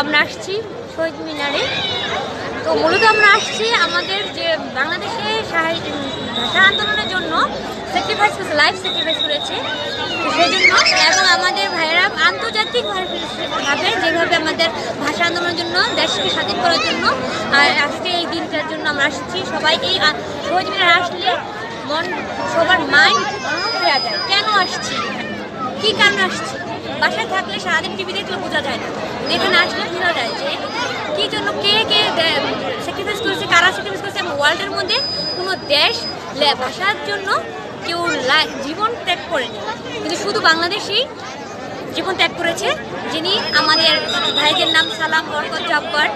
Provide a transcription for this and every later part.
আমরা আসছি শহীদ মিনারে। তো মূলত আমরা আসছি আমাদের যে বাংলাদেশে ভাষা আন্দোলনের জন্য স্যাক্রিফাইস করেছে, লাইফ স্যাক্রিফাইস করেছে, তো সেই জন্য এবং আমাদের ভাইয়েরা আন্তর্জাতিকভাবে যেভাবে আমাদের ভাষা আন্দোলনের জন্য দেশকে স্বাধীন করার জন্য আর আজকে এই দিনটার জন্য আমরা আসছি। সবাই এই শহীদ মিনারে আসলে সবার মাইন্ড অন্যরকম হয়ে যায়। কেন আসছি, কী কারণে আসছি? বাসায় থাকলে সারাদিন টিভি দেখলে বোঝা যায় না, এখানে আসলে বোঝা যায় যে কী জন্য কে স্যাক্রিফাইস করেছে, কারা স্যাক্রিফাইস করেছে। এবং ওয়ার্ল্ডের মধ্যে কোনো দেশ ভাষার জন্য কেউ জীবন ত্যাগ করেনি, কিন্তু শুধু বাংলাদেশই জীবন ত্যাগ করেছে, যিনি আমাদের ভাইদের নাম সালাম, বরকত, জব্বার।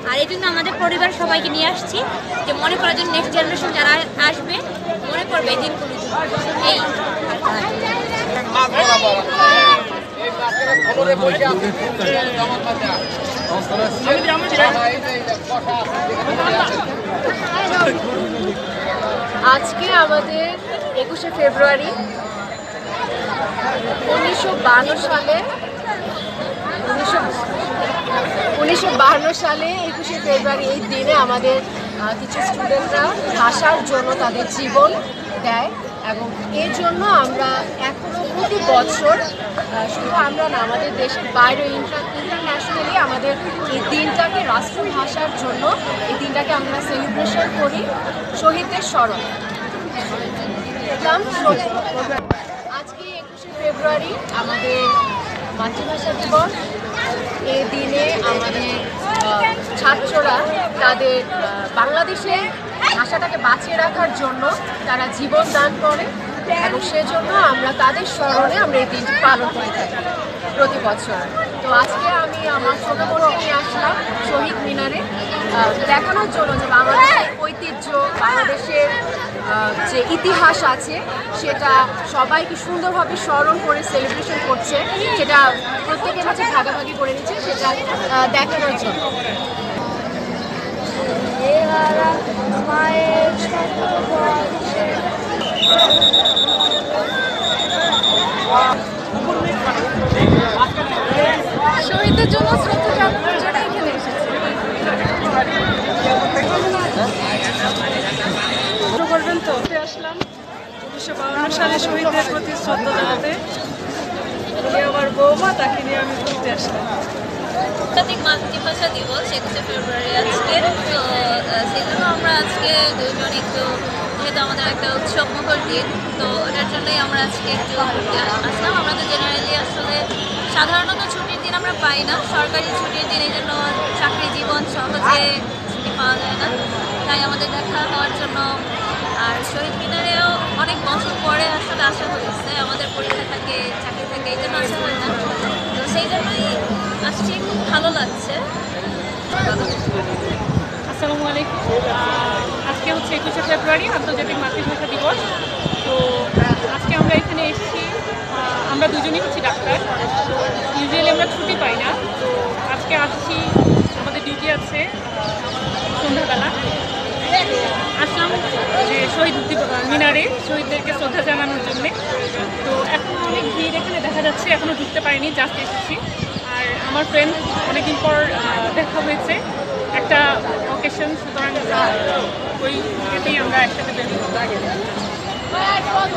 আর এই জন্য আমাদের পরিবার সবাইকে নিয়ে আসছি যে মনে করার জন্য নেক্সট জেনারেশন যারা আসবে মনে করবে এই দিনগুলো। আজকে আমাদের 21শে ফেব্রুয়ারি 1952 সালে 21শে ফেব্রুয়ারি এই দিনে আমাদের কিছু স্টুডেন্টরা ভাষার জন্য তাদের জীবন দেয়। এবং এর জন্য আমরা এখনও প্রতি বছর শুধু আমরা না, আমাদের দেশের বাইরে ইন্টারন্যাশনালি আমাদের এই দিনটাকে রাষ্ট্রভাষার জন্য এই দিনটাকে আমরা সেলিব্রেশন করি শহীদদের স্মরণ। আজকে 21শে ফেব্রুয়ারি আমাদের মাতৃভাষা দিবস। এই দিনে আমাদের ছাত্ররা তাদের বাংলাদেশের ভাষাটাকে বাঁচিয়ে রাখার জন্য তারা জীবন দান করে এবং সেজন্য আমরা তাদের স্মরণে আমরা এই দিনটি পালন করে থাকি প্রতি বছর। তো আজকে আমি আমার ছোটো বোনকে নিয়ে আসলাম শহীদ মিনারে দেখানোর জন্য যে বাংলাদেশের ঐতিহ্য, বাংলাদেশের যে ইতিহাস আছে সেটা সবাইকে সুন্দরভাবে স্মরণ করে সেলিব্রেশন করছে, সেটা প্রত্যেকের কাছে ভাগাভাগি করে নিচ্ছে, সেটা দেখানোর জন্য। শহীদদের জন্য শ্রদ্ধা জানানোর জন্য এখানে এসেছি। করবেন তো আসলাম 1952 সালে শহীদদের প্রতি শ্রদ্ধা জানাতে। আমার বৌমা, তাকে নিয়ে আমি ঘুরতে আসলাম। আন্তর্জাতিক মাতৃভাষা দিবস 21শে ফেব্রুয়ারি আজকে, তো সেই জন্য আমরা আজকে দুজন একটু, যেহেতু আমাদের একটা উৎসবমুখর দিন, তো ওটার জন্যই আমরা আজকে একটু ঘুরতে আসলাম। আমরা তো জেনারেলি আসলে সাধারণত ছুটির দিন আমরা পাই না, সরকারি ছুটির দিন, এই জন্য চাকরি জীবন সহজে ছুটি পাওয়া যায় না, তাই আমাদের দেখা হওয়ার জন্য। আর শহীদ মিনারেও অনেক বছর পরে আসলে আসা হয়েছে, আমাদের পরীক্ষা থাকে, চাকরি থাকে, এই জন্য আসা হয় না, তো সেই জন্যই আসছি। খুব ভালো লাগছে। আসসালামু আলাইকুম। আজকে হচ্ছে 21শে ফেব্রুয়ারি আন্তর্জাতিক মাতৃভাষা দিবস। তো আজকে আমরা এখানে এসেছি, আমরা দুজনেই হচ্ছি ডাক্তার, তো ইউজুয়ালি আমরা ছুটি পাই না, তো আজকে আসছি, আমাদের ডিউটি আছে সন্ধ্যাবেলা। আসলাম যে শহীদ মিনারে শহীদদেরকে শ্রদ্ধা জানানোর জন্যে। তো এখন অনেক ভিড় এখানে দেখা যাচ্ছে, এখনও ঢুকতে পারিনি, জাস্ট এসেছি। আর আমার ফ্রেন্ড অনেকদিন পর দেখা হয়েছে, একটা অকেশন, সুতরাং ওই ইয়েতেই আমরা একসাথে বের হতে